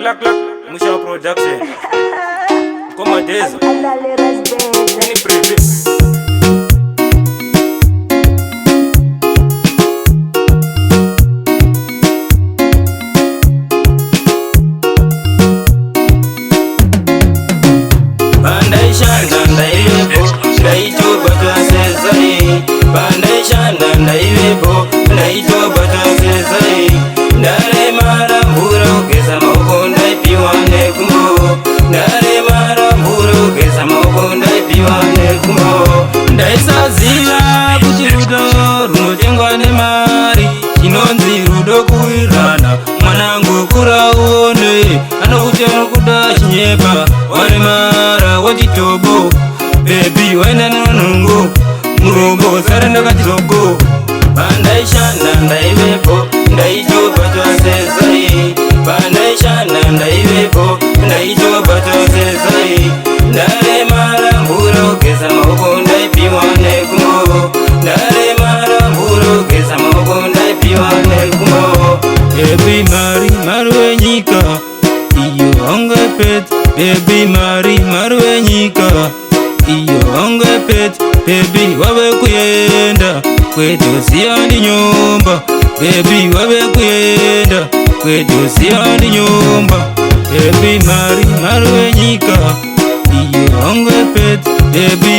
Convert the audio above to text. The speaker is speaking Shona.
Lak. Musha production. Como dezo. Ini privé. Bandai shanda ndaibo, ndaito batwasezai. Bandai shanda ndaibo, ndaito batwasezai. Ndare mara mbura ukeza mauko ndaipiwa nekumbo. Ndare mara mbura ukeza mauko ndaipiwa nekumbo. Ndaisaziva kuti rudo runotengwa nemari, chinonzi rudo kuirana. Mwanangu kura uone, anokuti anokuda chinyepa. Waremara wachitobo, baby waina nonungu. Murombo sarenda katizogo. Bandai shanda ndaivepo, ndaito batwasezai. Bandai shanda ndaivepo, ndaito batwasezai. Ndare mara mbura ukeza mauko ndaipiwa nekumbo. Ndare mara mbura ukeza mauko ndaipiwa nekumbo. Baby mari wenyika, iyo onge pet. Baby mari wenyika, iyo onge pet. Baby wawe kuyenda, kwetu siandi nyumba. Baby wawe kuyenda, kwetu siandi nyumba. Baby mari wenyika, iyo onge pet. Baby